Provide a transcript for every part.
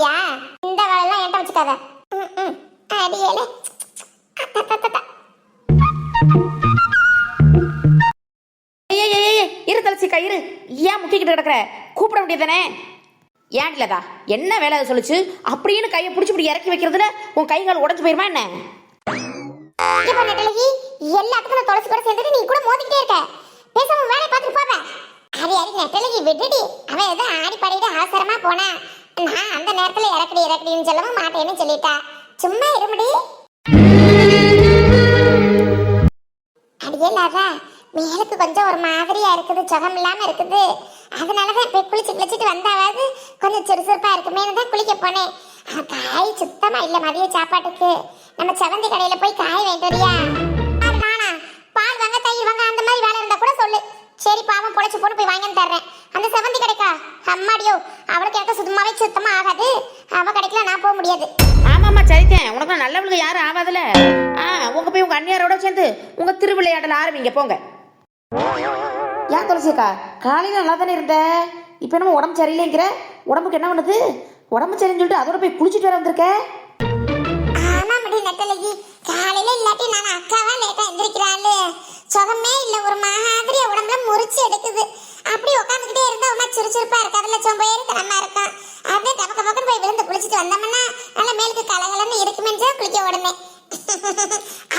போறியா? இந்த வேலையெல்லாம் என்கிட்ட வச்சுக்காத. அடியேலே இரு தலசி கயிறு ஏன் முக்கிக்கிட்டு கிடக்குற? கூப்பிட வேண்டியதானே? ஏன் இல்லதா என்ன வேலை அதை சொல்லிச்சு அப்படின்னு கையை பிடிச்சி இப்படி இறக்கி வைக்கிறதுல உன் கை கால் உடஞ்சு போயிருமா என்ன? எல்லாத்துக்கும் நான் தொலைச்சு கூட சேர்ந்துட்டு நீ கூட மோதிக்கிட்டே இருக்க. பேசாம வேலையை பார்த்துட்டு போவேன். அது யாருக்கு நெட்டலகி விட்டுடி. அவன் ஏதோ ஆடி பாடிட்டு அவசரமா போனா நான் அந்த நேரத்துல இறக்கடின்னு சொல்லவும் மாட்டேன்னு சொல்லிட்டா. சும்மா இருமுடி. அடியேலாதா மேலுக்கு கொஞ்சம் ஒரு மாதிரியா இருக்குது, சுகம் இல்லாம இருக்குது. அதனாலதான் போய் குளிச்சுட்டு வந்தாவது கொஞ்சம் சுறுசுறுப்பா இருக்குமேனு தான் குளிக்க போனேன். காய் சுத்தமா இல்ல மதிய சாப்பாட்டுக்கு. நம்ம செவந்தி கடையில போய் காய் வாங்கிட்டு வரியா? நானா பால் வாங்க தயிர் வாங்க அந்த மாதிரி வேலை இருந்தா கூட சொல்லு. சரி பாவம் பொழைச்சு போட்டு போய் வாங்கி தர்றேன். அந்த செவந்தி கடைக்கா? அம்மாடியோ அவளுக்கு எனக்கு சுத்தமா ஆகாது. அவ கடைக்குல நான் போக முடியாது. ஆமாம்மா சரித்தேன், உனக்கு நல்லவளுக்கு யாரும் ஆகாதுல. உங்க போய் உங்க அண்ணியாரோட சேர்ந்து உங்க திருவிளையாடல ஆரம்பிங்க போங்க. ஏன் துளசிக்கா காலையில நல்லா தானே இருந்த, இப்ப என்ன உடம்பு சரியில்லைங்கிற? உடம்புக்கு என்ன பண்ணுது? உடம்பு சரின்னு சொல்லிட்டு அதோட போய் குளிச்சுட்டு வர வந்திருக்க? ஆமா முடி நெட்டலகி, காலையில இல்லாட்டி நான் அக்காவா லேட்டா எந்திரிக்கிறாள். சுகமே இல்ல, ஒரு மாதிரியா உடம்புல முறிச்சு எடுக்குது. அப்படி உட்காந்துக்கிட்டே இருந்தா உமா சுறுசுறுப்பா இருக்கு. அதுல சோம்பேறிக்கு நம்ம இருக்கோம். அப்படியே டபக்க பக்கம் போய் விழுந்து குளிச்சுட்டு வந்தோம்னா நல்லா மேலுக்கு கலகலன்னு இருக்குமென்னு குளிக்க உடனே.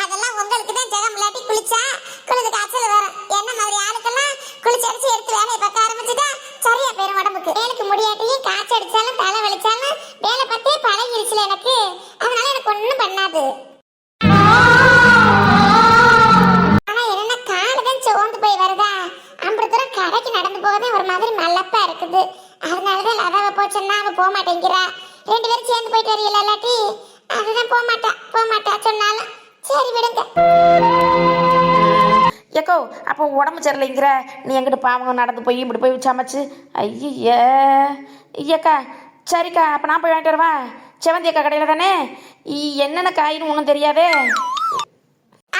அதெல்லாம் உங்களுக்கு தான் ஜெகம் இல்லாட்டி குளிச்சா குளிச்சு காய்ச்சல் வரும். என்ன மாதிரி ஆளுக்கெல்லாம் குளிச்சு அடிச்சு எடுத்து வேலையை பார்க்க ஆரம்பிச்சுட்டா சரியா போயிரும் உடம்புக்கு. மேலுக்கு முடியாட்டியும் காய்ச்சல் அடிச்சாலும் தலை வலிச்சாலும் வேலை பார்த்தே பழகிருச்சுல எனக்கு. அதனால எனக்கு ஒண்ணும் பண்ணாது. ஆனா என்ன காலுதான் சோர்ந்து போய் வருதா? அம்பது தூரம் கடைக்கு நடந்து போகவே ஒரு மாதிரி மல்லப்பா இருக்குது. அதனாலதான் லதாவை போச்சோன்னா அவ போக மாட்டேங்கிறா. 2 பேரும் சேர்ந்து போயிட்டு வரீங்களா? இல்லாட்டி அதுதான் போக மாட்டா சொன்னாலும் சரி விடுங்க. ஏக்கோ அப்போ உடம்பு சரியில்லைங்கிற நீ எங்கிட்ட பாவம் நடந்து போய் இப்படி போய் சமைச்சு ஐயா ஐயக்கா. சரிக்கா அப்போ நான் போய் வாங்கிட்டு வரவா? செவந்தி அக்கா கடையில் தானே? என்னென்ன காயின்னு ஒன்றும் தெரியாதே.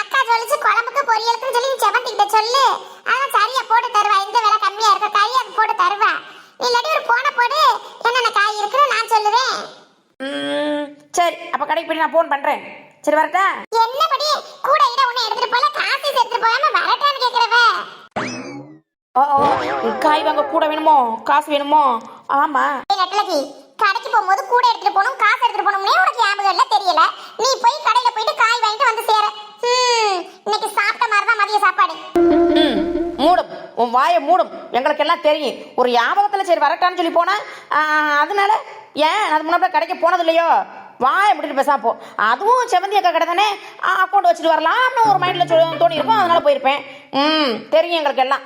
அக்கா சொல்லிச்சு குழம்புக்கு பொரியலுக்குன்னு சொல்லி செவந்தி கிட்ட சொல்லு. அதான் சரியா போட்டு தருவா. இந்த விலை கம்மியா இருக்க காய் அது போட்டு தருவா. இல்லாட்டி ஒரு போன போடு என்னென்ன காய் இருக்குன்னு நான் சொல்லுவேன். சரி அப்போ கடைக்கு போய் நான் ஃபோன் பண்ணுறேன். சரி வரட்டா? என்னபடி கூட இட ஒண்ணு எடுத்துட்டு போல காசு எடுத்துட்டு போகாம வரட்டான்னு கேக்குறவ. காய் வாங்க கூட வேணுமோ காசு வேணுமோ? ஆமா நெட்டலகி கடைக்கு போகும்போது கூட எடுத்துட்டு போகணும் காசு எடுத்துட்டு போகணும்னே உனக்கு ஞாபகம் இல்ல தெரியல. நீ போய் கடையில போயிட்டு காய் வாங்கிட்டு வந்து சேர. இன்னைக்கு சாப்பிட்ட மாதிரி தான் மதிய சாப்பாடு. மூடும் உன் வாயை மூடும். எங்களுக்கு எல்லாம் தெரியும். ஒரு ஞாபகத்தில் சரி வரட்டான்னு சொல்லி போனா அதனால ஏன் அது முன்னாடி கடைக்கு போனது இல்லையோ? வாயை முடிட்டு பேசா போ. அதுவும் செவந்தி அக்கா கடை தானே, அக்கௌண்ட் வச்சுட்டு வரலாம்னு ஒரு மைண்டில் தோணி இருக்கும். அதனால போயிருப்பேன். தெரியும் எங்களுக்கு எல்லாம்.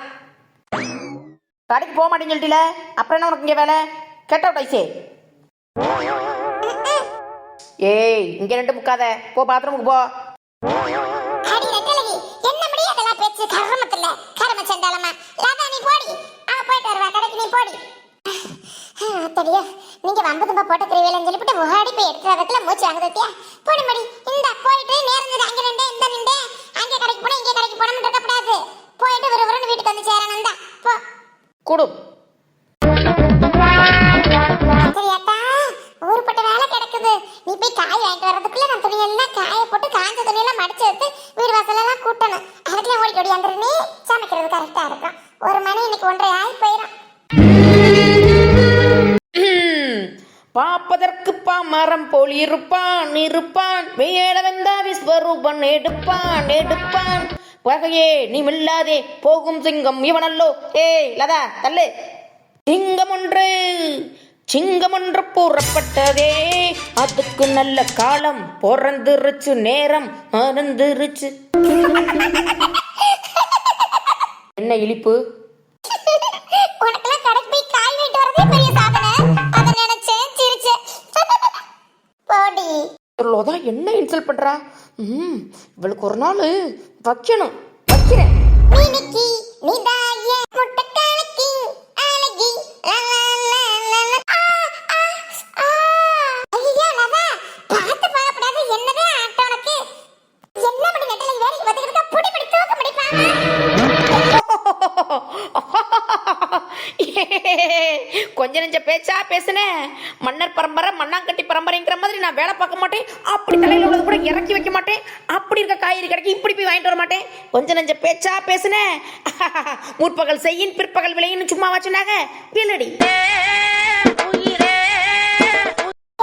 கடைக்கு போக மாட்டேன்னு சொல்லிட்டீல, அப்புறம் என்ன உனக்கு இங்கே வேலை? கெட்ட டைஸே. ஏய் இங்கே ரெண்டு முக்காத, போ பாத்ரூமுக்கு போ. அடி நெட்டலகி என்ன முடி அதெல்லாம் பேச்சு கர்மத்துல கர்ம சண்டாலமா. லதா நீ போடி, அவ போயிட்டு வருவா கடைக்கு, நீ போடி. தெரியா நீங்க வம்பு தும்ப போட்டு திருவேலன்னு சொல்லிவிட்டு ஓடி போய் எடுத்துறதுல மூச்சு வாங்குதியா? போடி மடி இந்த போயிட்டு நேர்ந்தது அங்க நின்று இந்த நின்று அங்கே கடைக்கு போனா இங்கே கடைக்கு போனோம்னு இருக்கக்கூடாது. போயிட்டு விறுவிறுன்னு வீட்டுக்கு வந்து சேரணும் தான் போ. கூடும் சரியாத்தா ஊருப்பட்ட வேலை கிடக்குது. நீ போய் காய் வாங்கிட்டு வர்றதுக்குள்ள நான் துணியெல்லாம் காய போட்டு காஞ்ச துணியெல்லாம் மடிச்சு எடுத்து வீடு வாசலெல்லாம் கூட்டணும். அதுக்குள்ள ஓடி ஓடி வந்துரு. நீ சமைக்கிறது கரெக்டா இருக்கும். 1 மணி இன்னைக்கு 1:30 ஆகி போயிடும். பார்ப்பதற்கு பாமரம் போல் இருப்பான் வேட வந்தா விஸ்வரூபன் எடுப்பான் வகையே நீ மில்லாதே போகும் சிங்கம் இவனல்லோ. ஏய் லதா தள்ளு. சிங்கம் ஒன்று கூறப்பட்டதே, அதுக்கு நல்ல காலம் பிறந்துருச்சு, நேரம் மறந்துருச்சு. என்ன இழிப்பு? உனக்கெல்லாம் கடைக்கு போய் காய் வாங்கிட்டு வரதே பெரிய சாதனை. அதை நினைச்சேன் சிரிச்சேன். போடி தான் என்ன இன்சல்ட் பண்றா? இவளுக்கு ஒரு நாள் வைக்கிறேன். மினிக்கி நீதாய முட்டக்காலக்கி அழகி ஐயா லதா பார்த்து பாப்படாது. என்னவே ஆட்டம் உனக்கு. என்ன பண்ணி நெட்டலை வேலைக்கு வந்துக்கிட்டு புடி புடி தூக்க முடிப்பாங்க. கொஞ்ச நெஞ்ச பேச்சா பேசுனேன். மன்னர் பரம்பரை மண்ணாங்க மண்ணாங்கட்டி பரம்பரைங்கிற மாதிரி நான் வேலை பார்க்க மாட்டேன், அப்படி தலையில உள்ளது கூட இறக்கி வைக்க மாட்டேன், அப்படி இருக்க காய்கறி கடைக்கு இப்படி போய் வாங்கிட்டு வர மாட்டேன். கொஞ்ச நெஞ்ச பேச்சா பேசுனேன். முற்பகல் செய்யின் பிற்பகல் விளையின்னு சும்மா வச்சுனாங்க பீலடி.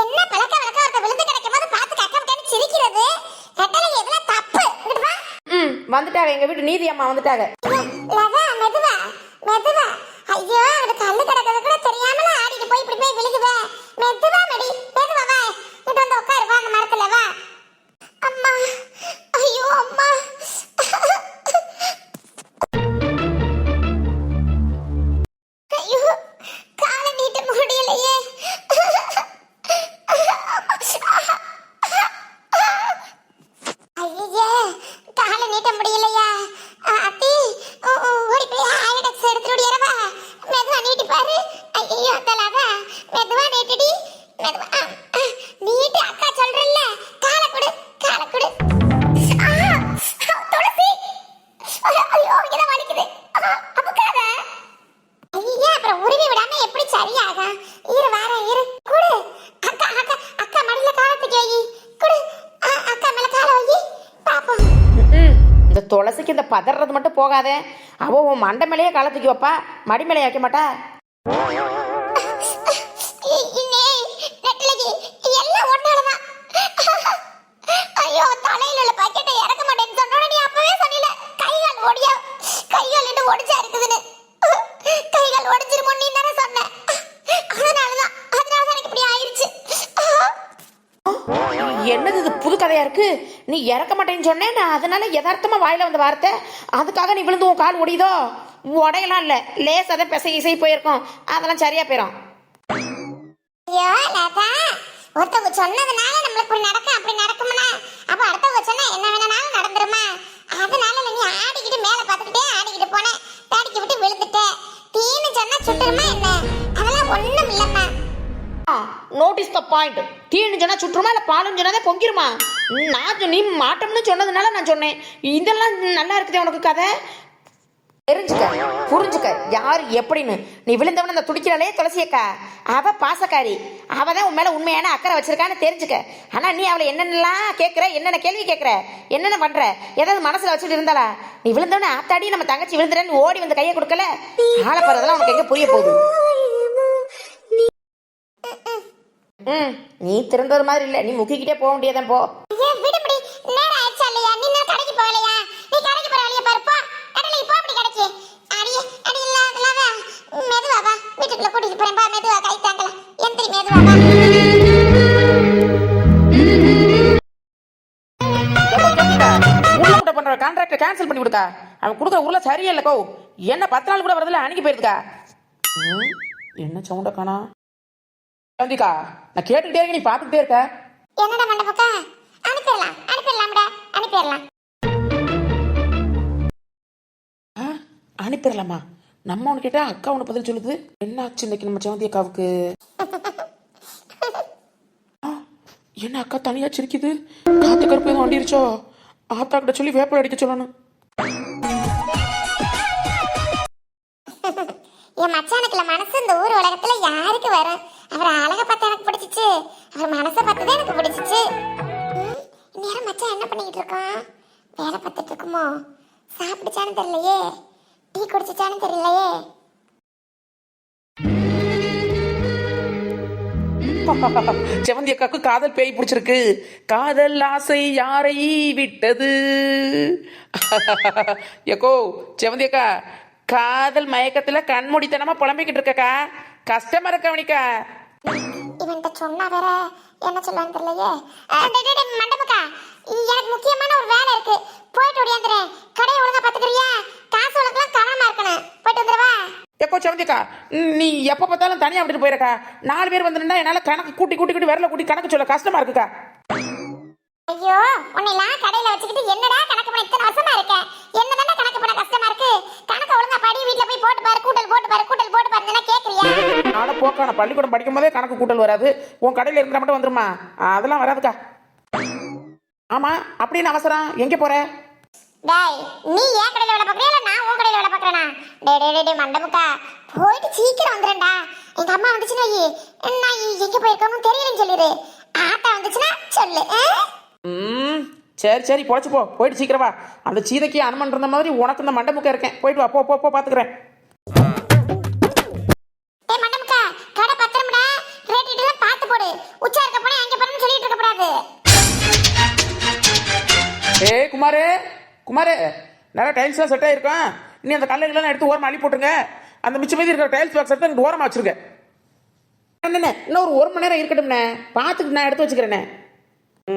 என்ன பழக்க வழக்கம் ஒருத்த விழுந்து கிடைக்கும் போது பார்த்து கக்கம் சிரிக்கிறது நெட்டலகி எவ்வளவு தப்பு. இங்கிட்டு வா. வந்துட்டாங்க எங்க வீட்டு நீதி அம்மா வந்துட்டாங்க. லதா மெதுவா மெதுவா. ஐயோ அது கல்லு கிடக்கிறது கூட தெரியாமல ஆடிட்டு போய் இப்படி போய் விழுகுவே. மெதுவா மடி மெதுவா வா. இங்க வந்து உட்காரு வா அந்த மரத்துல வா. அம்மா ஐயோ அம்மா. ஐயோ காலை நீட்ட முடியலையே. ஐயே காலை நீட்ட முடியலையா? அத்தி ஓடி போய் ஆயிடக்ஸ் எடுத்துட்டு ஓடியறவா. மெதுவா நீட்டி பாரு. ஐயோ தலவா மெதுவா நீட்டுடி மெதுவா. நீட்டு அக்கா சொல்றல்ல காலை கொடு காலை கொடு. துளசி ஐயோ இத வலிக்குது. அப்புக்காத. ஐயே அப்புறம் உருவி விடாம எப்படி சரியாகும்? இரு வார இரு கொடு. அக்கா அக்கா அக்கா மடியில காலை தூக்கி வை. கொடு அக்கா மேல காலை வை பாப்போம். இந்த துளசிக்கு இந்த பதறது மட்டும் போகாதே. அவ உன் மண்டை மேலேயே காலை தூக்கி வைப்பா, மடி மேலே வைக்க மாட்டா. இன்னே நெட்டலகி எல்லாம் ஒன்னாலதான். ஐயோ தலையில உள்ள பாக்கெட்டை இறக்க மாட்டேன்னு சொன்னோட நீ அப்பவே சொன்னில கைகால் ஒடியா கைகால் என்ன ஒடிச்சா இருக்குதுன்னு. கைகால் ஒடிஞ்சிருமோ நீ தானே சொன்ன. அதனாலதான் எனக்கு இப்படி ஆயிருச்சு. என்னது இது புது கதையா இருக்கு? நீ இறக்க மாட்டேன்னு சொன்னேன், நான் அதனால யதார்த்தமா வாயில வந்த வார்த்தை, அதுக்காக நீ விழுந்து உன் கால் ஒடியுதோ? உடையெல்லாம் இல்ல, லேசா தான் பிசை இசை போயிருக்கோம், அதெல்லாம் சரியா போயிடும். ஐயோ லதா ஒருத்தவங்க சொன்னதுனால நம்மளுக்கு இப்படி நடக்கும் அப்படி நடக்கும்னா அப்ப அடுத்தவங்க சொன்னா என்ன வேணாலும் நடந்துருமா? அதனால நீ ஆடிக்கிட்டு மேல பாத்துக்கிட்டே ஆடிக்கிட்டு போனேன், தாடிக்கு விட்டு விழுந்துட்ட. தீன்னு சொன்னா சுட்டுருமா என்ன? அதெல்லாம் ஒண்ணும் இல்லம்மா. Notice the point. தீன்னு சொன்னா சுற்றுமா இல்ல பாலுன்னு சொன்னாதே பொங்கிருமா? நீ மாட்டோம்னு சொன்னதுனால நான் சொன்னேன். இதெல்லாம் நல்லா இருக்குது உனக்கு கதை. தெரிஞ்சுக்க புரிஞ்சுக்க யார் எப்படின்னு. நீ விழுந்தவன அந்த துடிக்கிறாளே துளசியக்கா, அவ பாசக்காரி, அவ தான் உன் மேல உண்மையான அக்கறை வச்சிருக்கான்னு தெரிஞ்சுக்க. ஆனா நீ அவளை என்னென்னலாம் கேட்குற, என்னென்ன கேள்வி கேட்குற, என்னென்ன பண்ற, ஏதாவது மனசுல வச்சுட்டு இருந்தாளா? நீ விழுந்தவன ஆத்தாடி நம்ம தங்கச்சி விழுந்துறேன்னு ஓடி வந்து கையை கொடுக்கல. ஆளை போறதெல்லாம் உனக்கு எங்க புரிய போகுது? நீ திருந்தது மாதிரி இல்ல, நீ முக்கிக்கிட்டே போக முடியாதான் போ. விடுபடி நேரம் ஆயிடுச்சா இல்லையா? நீ நான் கடைக்கு போகலையா? நீ கடைக்கு போற வழியை பாருப்பா. கடலை இப்போ அப்படி கடைக்கு அடியே அடி இல்லாதலாவா. மெதுவா வா, வீட்டுக்குள்ள கூட்டிட்டு போறேன் பா. மெதுவா கை தாங்கல எந்திரி மெதுவா வா. உருளை பண்ற கான்ட்ராக்டை கேன்சல் பண்ணி விடுக்கா. அவன் கொடுக்குற உருளை சரியில்லை கோ. என்ன 10 நாள் கூட வரதுல அன்னைக்கு போயிருக்கா. என்ன சவுண்ட காணா? சந்திக்கா நான் கேட்டுக்கிட்டே இருக்க, நீ பாத்துக்கிட்டே இருக்க. என்னடா மண்டபக்கா? அனுப்பிடலாம்டா அனுப்பிடலாம். அனுப்பிடலாமா? நம்ம ஒன்று கேட்டா அக்கா ஒன்று பதில் சொல்லுது. என்ன ஆச்சு இன்னைக்கு நம்ம சவந்தி அக்காவுக்கு? என்ன அக்கா தனியா சிரிக்குது? காத்து கருப்பு எதுவும் வண்டிருச்சோ? ஆத்தா கிட்ட சொல்லி வேப்பல் அடிக்க சொல்லணும். என் மச்சானுக்குள்ள மனசு இந்த ஊர் உலகத்துல யாருக்கு வரும்? அவர் அழக பார்த்து எனக்கு பிடிச்சிச்சு, அவர் மனசை பார்த்துதான் எனக்கு பிடிச்சிச்சு. நேரம் மச்சான் என்ன பண்ணிக்கிட்டு இருக்கான்? வேலை பார்த்துட்டு இருக்குமோ? சாப்பிடுச்சான்னு தெரியலையே, டீ குடிச்சிச்சான்னு தெரியலையே. செவந்தி அக்காவுக்கு காதல் பேய் பிடிச்சிருக்கு. காதல் ஆசை யாரை விட்டது? எக்கோ செவந்தி அக்கா, காதல் மயக்கத்துல கண்மூடித்தனமா புலம்பிக்கிட்டு இருக்கக்கா, கஷ்டமா இருக்கவனிக்கா. இவன்கிட்ட சொன்னா வேற என்ன சொல்லுவான்னு தெரியலையே. மண்டபக்கா, எனக்கு முக்கியமான ஒரு வேலை இருக்கு, போயிட்டு ஓடியாந்துறேன். கடையை ஒழுங்கா பாத்துக்கிறியா? காசு உனக்குலாம் தராம இருக்கணும், போயிட்டு வந்துடுவா. எப்போ செவந்திக்கா, நீ எப்போ பார்த்தாலும் தனியாக விட்டுட்டு போயிருக்கா. 4 பேர் வந்துருந்தா என்னால் கணக்கு கூட்டி விரல கூட்டி கணக்கு சொல்ல கஷ்டமா இருக்குக்கா. ஐயோ உன்னைலாம் கடையில வச்சுக்கிட்டு என்னடா கணக்கு பண்ண இத்தனை வருஷமா இருக்க? என்னதானே கணக்கு பண்ண கஷ்டமா இருக்கு? கணக்கு ஒழுங்கா படி, வீட்டுல போய் போட்டு பாரு, கூட்டல் போட்டு பாருன்னா கேக்குறியா? நானும் போக்கா, நான் பள்ளிக்கூடம் படிக்கும் போதே கணக்கு கூட்டல் வராது. உன் கடையில் இருந்தா மட்டும் வந்துருமா? அதெல்லாம் வராதுக்கா. ஆமா அப்படின்னு அவசரம் எங்க போற? டேய் நீ ஏன் கடையில வேலை பார்க்கறியா இல்ல நான் உன் கடையில வேலை பார்க்கறேனா? டேய் மண்டமுக்கா போயிட்டு சீக்கிரம் வந்துறேன்டா. எங்க அம்மா வந்துச்சுனா நான் எங்க போயிருக்கணும் தெரியலன்னு சொல்லிரு. ஆட்டா வந்துச்சுனா சொல்லு. சரி சரி பொழைச்சு போ, போயிட்டு சீக்கிரம் வா. அந்த சீதைக்கு அனுமன் இருந்த மாதிரி உனக்கு இந்த மண்டமுக்கா இருக்கேன். போயிட்டு வா, போ போ போ பாத்துக்கிறேன். டேய் மண்டமுக்கா கடை பத்திரம்டா. ரேட் எல்லாம் பார்த்து போடு. உச்சா இருக்க போனே அங்க போறேன்னு சொல்லிட்டு இருக்க கூடாது. ஏய் குமாரே குமாரே, நிறைய டைல்ஸ்லாம் செட் ஆயிருக்கும். நீ அந்த கல்லைகள்லாம் எடுத்து ஓரமாக அள்ளி போட்டுருங்க. அந்த மிச்சம் மீதி இருக்கிற டைல்ஸ் பாக்ஸ் எடுத்து எனக்கு ஓரமாக வச்சிருக்கேன். என்னண்ணே இன்னும் ஒரு 1 மணி நேரம் இருக்கட்டும்ண்ணே, பார்த்துட்டு நான் எடுத்து வச்சுக்கிறேண்ணே.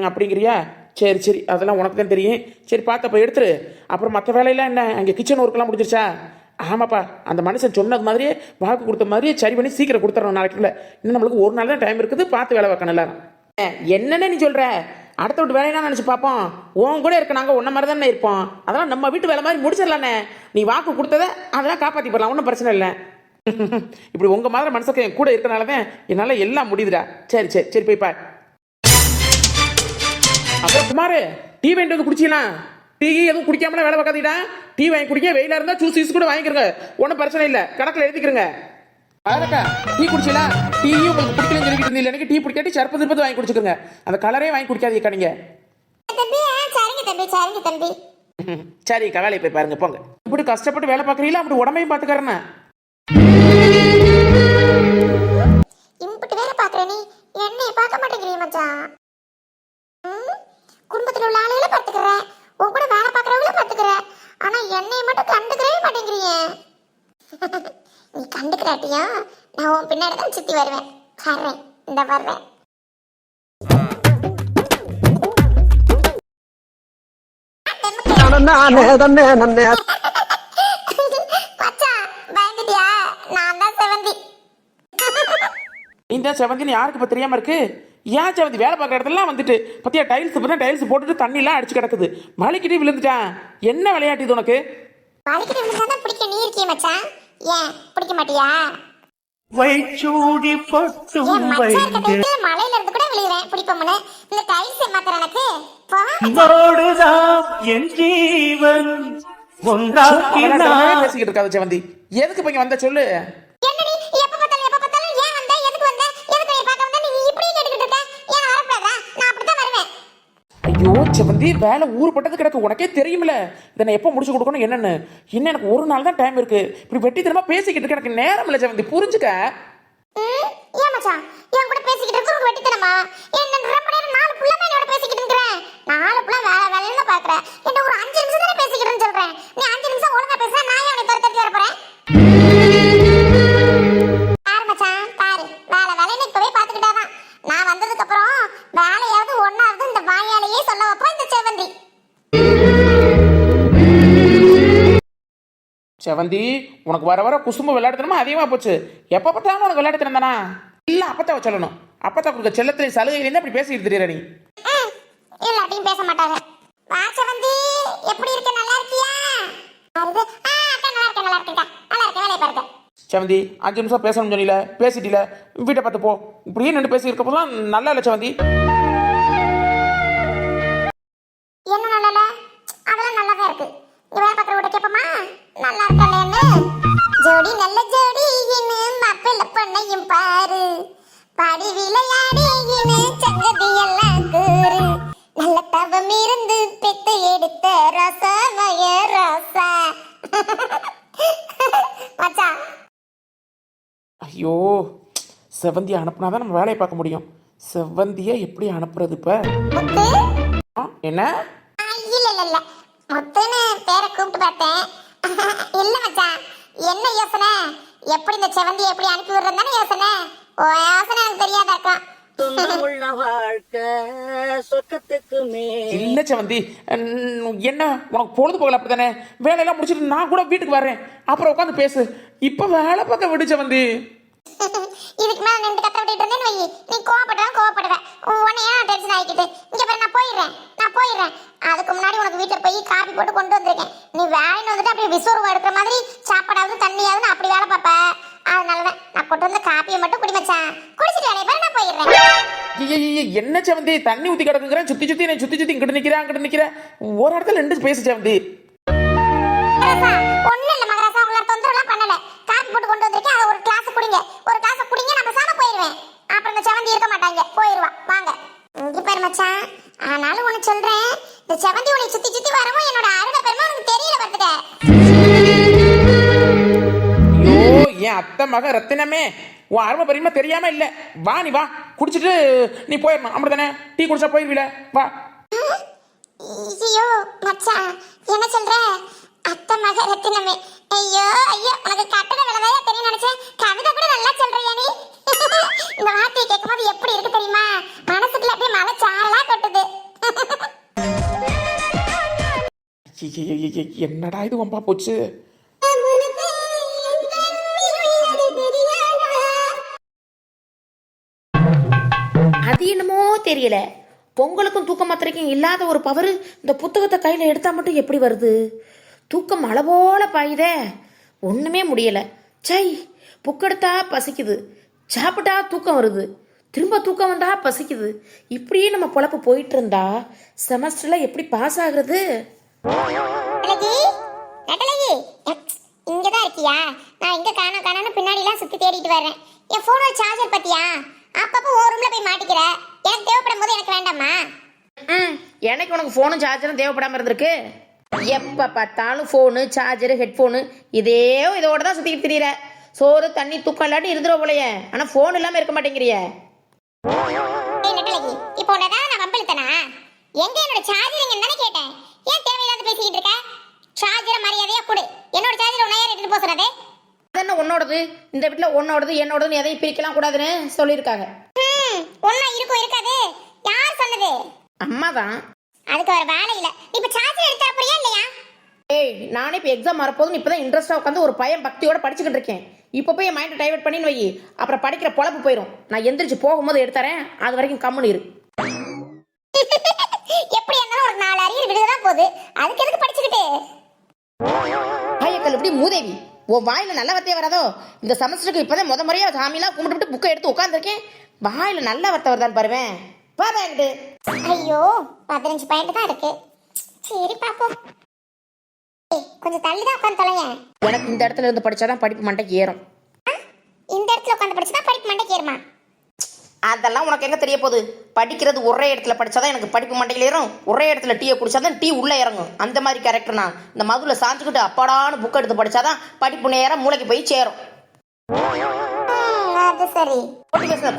அப்படிங்கிறியா? சரி சரி, அதெல்லாம் உனக்கு தான் தெரியும். சரி பார்த்து அப்போ எடுத்துரு. அப்புறம் மற்ற வேலையெல்லாம் என்ன, அங்கே கிச்சன் ஒர்க்கெல்லாம் முடிஞ்சிருச்சா? ஆமாப்பா, அந்த மனுஷன் சொன்னது மாதிரியே வாக்கு கொடுத்த மாதிரியே சரி பண்ணி சீக்கிரம் கொடுத்துறோம். நாளைக்குள்ள இன்னும் நம்மளுக்கு ஒரு நாள் தான் டைம் இருக்குது. பார்த்து வேலை பார்க்கணும் எல்லாரும். என்னென்ன நீ சொல்கிற? அடுத்த வீட்டு வேலையெல்லாம் நினச்சி பார்ப்போம். உன் கூட இருக்க நாங்கள் உன்ன மாதிரி தானே இருப்போம். அதெல்லாம் நம்ம வீட்டு வேலை மாதிரி முடிச்சிடலாண்ணே. நீ வாக்கு கொடுத்ததை அதெல்லாம் காப்பாற்றி போடலாம், ஒன்றும் பிரச்சனை இல்லை. இப்படி உங்கள் மாதிரி மனசுக்கு என் கூட இருக்கனால தான் என்னால் எல்லாம் முடியுதுடா. சரி சரி சரி போய் பார். அப்புறம் குமார், டீ வாங்கிட்டு வந்து குடிச்சிக்கலாம். டீ எதுவும் குடிக்காமலாம் வேலை பார்க்காதீடா. டீ வாங்கி குடிக்க, வெயிலாக இருந்தால் ஜூஸ் கூட வாங்கிக்கிறங்க, ஒன்றும் பிரச்சனை இல்லை. கணக்கில் எழுதிக்கிறங்க. அதக்கா டீ குடிச்சலாம். டீயும் உங்களுக்கு பிடிக்கலன்னு சொல்லிட்டு இருந்தீங்க. எனக்கு டீ பிடிக்காட்டி சர்பத்து திருப்பத்து வாங்கி குடிச்சுக்கோங்க. அந்த கலரே வாங்கி குடிக்காதீங்க நீங்க. சரி வேலையை போய் பாருங்க போங்க. இப்படி கஷ்டப்பட்டு வேலை பார்க்குறீங்களா? அப்படி உடம்பையும் பார்த்துக்கறேன்னா இப்படி வேலை பார்க்குற நீ என்னைய பார்க்க மாட்டேங்கிறீ மச்சான். குடும்பத்தில் உள்ள ஆளுகளை பார்த்துக்கிறேன், உன் கூட வேலை பார்க்குறவங்கள பார்த்துக்கிறேன். ஆனா என்னைய மட்டும் கண்டுக்கிறவே மாட்டேங்கிறீங்க. நீ கண்டுக்கிறாட்டியா நான் உன் பின்னாடி தான் சுத்தி வருவேன். வர்றேன், இந்த வர்றேன். மச்சான் பயந்துட்டியா? நான் தான் செவந்தி. இந்த செவந்தின்னு யாருக்கு இப்போ தெரியாம இருக்கு? ஏன் செவந்தி வேலை பார்க்குற இடத்துலாம் வந்துட்டு பத்தியா டைல்ஸ் இப்போ தான் டைல்ஸ் போட்டுட்டு தண்ணிலாம் அடிச்சு கிடக்குது. மழைக்கிட்டே விழுந்துட்டான். என்ன விளையாட்டு இது உனக்கு? மழைக்கிட்டே விழுந்தாதான் பிடிக்க நீ இருக்கிய மச்சான். ஏன் பிடிக்க மாட்டியா? வைச்சூடி பொட்டும் மலையில இருந்து கூட விழுகிறேன் பிடிப்போம்னு. இந்த டைல்ஸ் மாத்திர எனக்கு போடுதான் என் ஜீவன் ஒன்றாக்கினான். பேசிக்கிட்டு இருக்காது செவந்தி. எதுக்கு இப்போ இங்க வந்த சொல்லு. என்னடி எப்ப பார்த்தாலும் ஏன் வந்த, எதுக்கு வந்த, எதுக்கு நீ பார்க்க வந்த? நீ இப்படியே கேட்டுக்கிட்டு இருக்க. ஏன் வரப்படாதா? நான் அப்படிதான் வருவேன். ஐயோ செவந்தி, வேலை ஊறுபட்டது கிடக்கு, உனக்கே தெரியுமில்ல இதை நான் எப்போ முடிச்சு கொடுக்கணும் என்னன்னு. இன்னும் எனக்கு ஒரு நாள் தான் டைம் இருக்கு. இப்படி வெட்டி திரும்ப பேசிக்கிட்டு இருக்க எனக்கு நேரம் இல்லை செவந்தி, புரிஞ்சுக்க. ஏன் மச்சான் என் கூட பேசிக்கிட்டு இருக்க உனக்கு வெட்டித்தனமா? என்ன ரொம்ப நேரம் 4 புள்ளமே என்னோட பேசிக்கிட்டு இருக்கிறேன். 4 புள்ள வேலைன்னு பாக்குறேன். என்ன ஒரு 5 நிமிஷம் தானே பேசிக்கிட்டுன்னு சொல்றேன். நீ 5 நிமிஷம் ஒழுங்கா பேசினா நான் அவனை துரத்தி வர போறேன். பாரு மச்சான் பாரு, வேலைன்னு இப்பவே பாத்துக்கிட்டாதான் நான் வந்ததுக்கு அப்புறம் வேலையாவது ஒன்னாவது இந்த வாயாலேயே சொல்ல வைப்போம் இந்த செவந்தி. செவந்தி, உனக்கு வர வர குசும்பு விளையாடுத்தனமா அதிகமா போச்சு. எப்ப பார்த்தாலும் உனக்கு விளையாடுத்தனம் தானா? இல்ல அப்பத்தா சொல்லணும். அப்பத்தா கொடுக்க செல்லத்திலே சலுகையிலேருந்து அப்படி பேசிக்கிட்டு தெரியுற நீ. எல்லாத்தையும் பேச மாட்டாங்க. வா செவந்தி, எப்படி இருக்க? நல்லா இருக்கியா? அக்கா நல்லா இருக்கேன், நல்லா இருக்கேன், நல்லா இருக்கேன். வேலையை பாருங்க செவந்தி. 5 நிமிஷம் பேசணும்னு சொன்னீல, பேசிட்டீல, வீட்டை பார்த்து போ. இப்படியே நின்று பேசி இருக்க போதும் நல்லா இல்லை செவந்தி. என்ன நல்லா? அதெல்லாம் நல்லாதான் இருக்கு. நீ வேலை பார்க்குற வீட்டை கேட்போமா? நல்லா இருக்கேன்னு ஜோடி நல்ல ஜோடி இன்னும் மாப்பிள்ள பொண்ணையும் பாரு, பாடி விளையாடி இன்னும் சங்கதி எல்லாம் கூறு, நல்ல தவம் இருந்து பெத்து எடுத்த ரசமய ரசா. மச்சான் ஐயோ, செவந்தியை அனுப்புனாதான் நம்ம வேலையை பார்க்க முடியும். செவந்தியை எப்படி அனுப்புறது இப்ப? முத்து என்ன? இல்ல முத்துன்னு பேரை கூப்பிட்டு பார்த்தேன். இல்ல மச்சான், என்ன யோசனை? எப்படி இந்த செவந்தியை எப்படி அனுப்பி விடுறதுன்னு யோசனை. ஓ யோசனை எனக்கு தெரியாதாக்கா. இல்ல செவந்தி, என்ன உனக்கு பொழுது போகல அப்படித்தானே? வேலையெல்லாம் முடிச்சுட்டு நான் கூட வீட்டுக்கு வர்றேன், அப்புறம் உட்காந்து பேசு. இப்ப வேலை பார்க்க விடு செவந்தி. இதுக்கு மேல நின்று கத்த விட்டுட்டு இருந்தேன்னு வை, நீ கோவப்படுவேன். உன்னையா டென்ஷன் ஆகிக்கிட்டு இங்க பாரு, நான் போயிடுறேன். அதுக்கு முன்னாடி உனக்கு வீட்டுல போய் காபி போட்டு கொண்டு வந்திருக்கேன். நீ வேலைன்னு வந்துட்டு அப்படியே விஸ்வரூபம் எடுக்கிற மாதிரி சாப்பாடாவது தண்ணியாவது அப்படி வேலை பார்ப்ப. அதனாலதான் நான் கொண்டு வந்த காப்பியை மட்டும் குடி மச்சான். குடிச்சிட்டு வேலையை பாரு, நான் போயிடுறேன். என்ன செவந்தி தண்ணி ஊத்தி கிடக்குறேன், சுத்தி சுத்தி நான் சுத்தி சுத்தி இங்கிட்டு நிக்கிறேன் ஒரு இடத்துல நின்று பேசு செவந்தி. ஒண்ணு இல்ல மகராசா, உங்களை தொந்தரவுலாம் பண்ணல. காப்பி போட்டு கொண்டு வந்திருக்கேன், அதை ஒரு கிளாஸ் குடிங்க. ஒரு கிளாஸ் குடிங்க, நான் பேசாம போயிருவேன். அப்புறம் இந்த செவந்தி இருக்க மாட்டாங்க, போயிருவா. வாங்க இங்க பாரு மச்சான். ஆனாலும் ஒண்ணு சொல்றேன், இந்த செவந்தி உன்னை சுத்தி சுத்தி வரவும் என்னோட அருமை பெருமை உனக்கு தெரியல வருதுங்க. ஐயோ என் அத்தை மக ரத்தினமே, உன் அருமை பெரியமா தெரியாம இல்ல. வா நீ வா, குடிச்சிட்டு நீ போயிடணும். அப்படித்தானே, டீ குடிச்சா போயிருவீல, வா. ஐயோ மச்சான், என்ன சொல்ற? அத்தை மக ரத்தினமே. ஐயோ ஐயோ, உனக்கு கட்டட விளவையா தெரியும் நினைச்சேன். கவிதை கூட நல்லா சொல்றியா நீ? இந்த வார்த்தையை கேட்கும்போது எப்படி இருக்கு தெரியுமா? மனசுக்குள்ள அப்படியே மலை சாரலா கொட்டுது. என்னடா இது வம்பா போச்சு. அது என்னமோ தெரியல, பொங்கலுக்கும் தூக்க மாத்திரைக்கும் இல்லாத ஒரு பவர் இந்த புத்தகத்தை கையில் எடுத்தா மட்டும் எப்படி வருது? தூக்கம் மழை போல பாயுதே, ஒண்ணுமே முடியல. சை, புக்கெடுத்தா பசிக்குது, சாப்பிட்டா தூக்கம் வருது, திரும்ப தூக்கம் வந்தா பசிக்குது. இப்படியே நம்ம பொழப்பு போயிட்டு இருந்தா செமஸ்டர்ல எப்படி பாஸ் ஆகுறது? இங்கதான் இருக்கியா? நான் இங்க காணோன்னு பின்னாடி எல்லாம் சுத்தி தேடிட்டு வரேன். என் போனோட சார்ஜர் பத்தியா? அப்பப்போ ஒரு ரூம்ல போய் மாட்டிக்கிற. எனக்கு தேவைப்படும் போது எனக்கு வேண்டாமா? எனக்கு உனக்கு ஃபோனும் சார்ஜரும் தேவைப்படாம இருந்திருக்கு. எப்ப பார்த்தாலும் ஃபோனு சார்ஜரு ஹெட்ஃபோனு இதோட தான் சுத்திக்கிட்டு திரியிற. சோறு தண்ணி தூக்கம் இல்லாட்டி இருந்துரும் போலயே, ஆனா ஃபோன் இல்லாம இருக்க மாட்டேங்கிறிய. இப்போ உன்னதான் நான் வம்பிழுத்தனா? எங்க என்னோட சார்ஜர் எங்கன்னு தானே கேட்டேன். ஏன் தேவையில்லாத பேசிக்கிட்டு இருக்க? சார்ஜரை மரியாதையா கொடு. என்னோட சார்ஜர் உன்னை யார் எடுத்துட்டு போக சொன்னதே? அதென்ன உன்னோடது? இந்த வீட்டுல உன்னோடது என்னோடதுன்னு எதையும் பிரிக்கலாம் கூடாதுன்னு சொல்லியிருக்காங்க. ஒன்னா இருக்கும் இருக்காது. யார் சொன்னது? அம்மா தான். அதுக்கு ஒரு வேலை இல்ல. இப்ப சார்ஜர் எடுத்தா போறியா இல்லையா? ஏய், நானே இப்ப எக்ஸாம் வரப்போதுன்னு இப்பதான் இன்ட்ரெஸ்டா உட்காந்து ஒரு பையன் பக்தியோட படிச்சுக்கிட்டு இருக்கேன். இப்ப போய் என் மைண்ட் டைவர்ட் பண்ணின்னு வை, அப்புறம் படிக்கிற பொழப்பு போயிடும். நான் எந்திரிச்சு போகும்போது எடுத்துறேன், அது வரைக்கும் கம்முன்னு இரு. எப்படி இருந்தாலும் ஒரு 4 அரியர் விடுதான் போகுது, அதுக்கு எதுக்கு படிச்சுக்கிட்டு? ஐயக்கல் இப்படி மூதேவி, உன் வாயில நல்ல வார்த்தையே வராதோ? இந்த செமஸ்டருக்கு இப்பதான் முறையா சாமியெல்லாம் கும்பிட்டு புக்கை எடுத்து உட்காந்துருக்கேன், வாயில நல்ல வார்த்தை வருதான்னு பாருவேன். பாருங்க. ஐயோ 15 பாயிண்ட் தான் இருக்கு. சரி பாப்போம். கொஞ்சம் தள்ளிதான் உட்காந்து தொலையேன். எனக்கு இந்த இடத்துல இருந்து படிச்சாதான் படிப்பு மண்டைக்கு ஏறும். இந்த இடத்துல உட்காந்து படிச்சுதான் படிப்பு மண்டைக்கு ஏறுமா? அதெல்லாம் உனக்கு எங்க தெரிய போகுது? படிக்கிறது ஒரே இடத்துல படிச்சாதான் எனக்கு படிப்பு மண்டையில் ஏறும், ஒரே இடத்துல டீயை குடிச்சாதான் டீ உள்ள இறங்கும். அந்த மாதிரி கேரக்டர் நான். இந்த மதுல சாஞ்சுக்கிட்டு அப்பாடான்னு புக் எடுத்து படிச்சாதான் படிப்பு நேரம் மூளைக்கு போய் சேரும். அது சரி.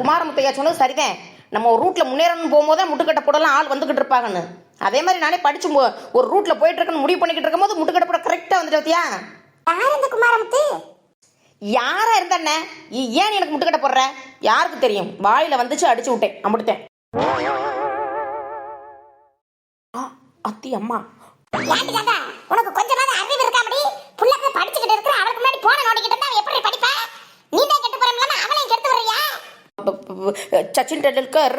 குமாரமுத்தையா சொன்னது சரிதான். நம்ம ஒரு ரூட்ல முன்னேறணும் போகும்போது முட்டுக்கட்டை போடலாம் ஆள் வந்துகிட்டு இருப்பாங்கன்னு. அதே மாதிரி நானே படிச்சு ஒரு ரூட்ல போயிட்டு இருக்கேன்னு முடிவு பண்ணிக்கிட்டு இருக்கும் போது முட்டுக்கட்டை போட கரெக்டா வந்துட்டு பார்த்தியா? யார் இந்த குமாரமுத்து? யாரா இருந்தா ஏன் எனக்கு முட்டுக்கட்டை போடுற? யாருக்கு தெரியும்? வாயில வந்துச்சு, அடிச்சு விட்டேன், அம்பிட்டேன். அத்தி அம்மா, உனக்கு கொஞ்சமாவது அறிவு இருக்கா? அப்படி புள்ள போய் படிச்சுக்கிட்டு இருக்கிற அவளுக்கு முன்னாடி போன நோண்டிக்கிட்டு இருந்தா எப்படி படிப்ப? நீ தான் கெட்டு போறோம்ல, அவளையும் கெடுத்து வர்றியா? Sachin Tendulkar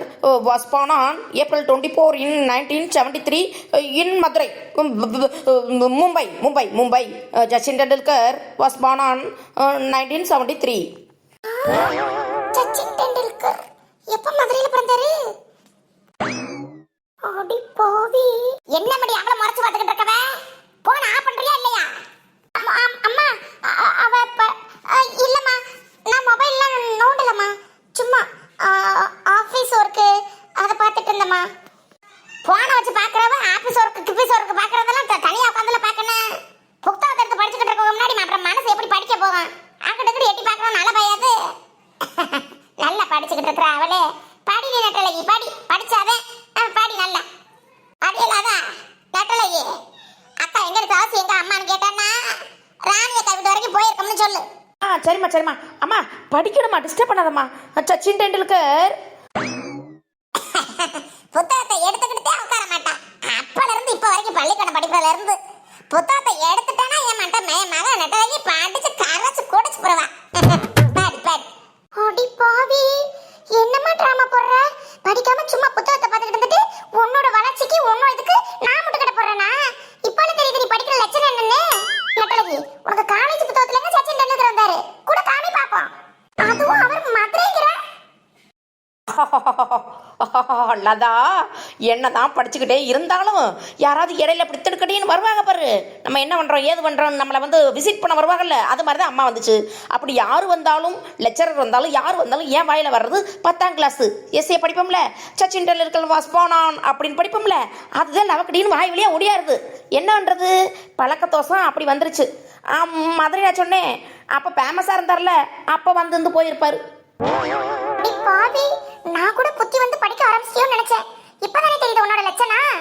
was born on April 24 in 1973 in Madurai, Mumbai. Sachin Tendulkar was born on 1973. Sachin Tendulkar எப்ப மதுரையில பிறந்தாரு? அடி பாவி, என்ன மடி அவளை மறைச்சு பார்த்துக்கிட்டு இருக்கவ? போன் ஆஃப் பண்றியா இல்லையா? அம்மா இல்லம்மா, நான் மொபைல்ல நோண்டலம்மா, சும்மா ஆபீஸ் ஒர்க்கு அதை பார்த்துட்டு இருந்தம்மா. போனை வச்சு பார்க்கறவ ஆபீஸ் ஒர்க்கு பார்க்கறதெல்லாம் தனியாக உட்காந்துல பார்க்கணும். புத்தகத்தை எடுத்து படிச்சுக்கிட்டு இருக்க முன்னாடி அப்புறம் மனசு எப்படி படிக்க போகும்? அங்கிட்டு எட்டி பார்க்கணும், நல்ல பையாது. நல்லா படிச்சுக்கிட்டு இருக்கிற அவளே படி. நீ நெட்டலகி படி, படிச்சாவே படி நல்லா. அது இல்லாதா நெட்டலகி அக்கா எங்க இருக்கு அவசியம் எங்க அம்மான்னு கேட்டான்னா ராணி அக்கா வீட்டு வரைக்கும் போயிருக்கோம்னு சொல்லு. சரிம்மா. அம்மா படிக்கணுமா, டிஸ்டர்ப் பண்ணாதம்மா. சச்சின் டெண்டுல்கர் புத்தகத்தை எடுத்துக்கிட்டே உட்கார மாட்டான். அப்பல இருந்து இப்ப வரைக்கும் பள்ளிக்கூடம் படிக்கிறதுல இருந்து புத்தகத்தை எடுத்துட்டானா என் மக நெட்டலகி பாடிச்சு கரைச்சு குடிச்சு போடுவா. பாடி. அடி பாவி, என்னமா டிராமா போடுற? படிக்காம சும்மா புத்தகத்தை பார்த்துக்கிட்டு இருந்துட்டு உன்னோட வளர்ச்சிக்கு உன்னோட இதுக்கு நான் முட்டுக்கட்ட போறேனா? இப்போல தெரியுது நீ படிக்கிற லட்சணம் என்னன்னு. நெட்டலகி, உனக்கு காலேஜ் புத்தகத்துல எங்க சச்சின் டெண்டுல்கர் வந்தாரு கூட காமி பாப்போம். அதுவும் அவர் மதுரைங்கிற. லதா என்னதான் படிச்சுக்கிட்டே இருந்தாலும் யாராவது இடையில இப்படி திடுக்கடின்னு வருவாங்க பாரு. நம்ம என்ன பண்ணுறோம் ஏது பண்ணுறோம் நம்மளை வந்து விசிட் பண்ண வருவாங்கல்ல, அது மாதிரி தான் அம்மா வந்துச்சு. அப்படி யார் வந்தாலும் லெக்சரர் வந்தாலும் யார் வந்தாலும் ஏன் வாயில் வர்றது 10ஆம் கிளாஸு எஸ்ஏ படிப்போம்ல, சச்சின் டெண்டுல்கர் வாஸ் போனான் அப்படின்னு படிப்போம்ல, அதுதான் லவக்கடின்னு வாய் வழியாக ஒடியாருது. என்ன பண்ணுறது, பழக்கத்தோசம் அப்படி வந்துருச்சு. மதுரையா சொன்னேன், அப்போ ஃபேமஸாக இருந்தார்ல, அப்போ வந்து போயிருப்பாரு. பாவி, நான் கூட புத்தி வந்து படிக்க ஆரம்பிச்சியோன்னு நினைச்சேன். இப்பதானே தெரியுது உன்னோட லட்சணம்.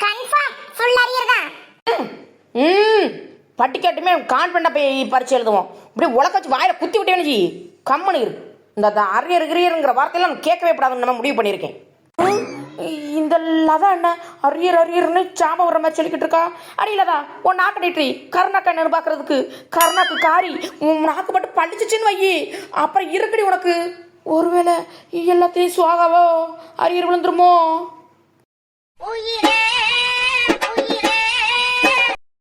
கன்ஃபார்ம் ஃபுல் அரியர் தான். பட்டிக்காட்டுமே கான்ஃபிடண்டாக போய் பரிச்சு எழுதுவோம். இப்படி உலக வச்சு வாயில குத்தி விட்டேன்னு ஜி கம்மனு இரு. இந்த அரியருங்கிற வார்த்தையெல்லாம் கேட்கவே கூடாதுன்னு நம்ம முடிவு பண்ணியிருக்கேன். இந்த லதா என்ன அரியர்னு சாம வர்ற மாதிரி சொல்லிக்கிட்டு இருக்கா. அடியிலதா உன் நாக்கடிட்ரி கருணாக்கா என்னன்னு பார்க்கறதுக்கு. கருணாக்கு காரி உன் நாக்கு மட்டும் பழிச்சிச்சின்னு வையி, அப்புறம் இருக்குடி உனக்கு. ஒருவேளை எல்லாத்தையும் சுவாகாவோ அரியர் விழுந்துருமோ?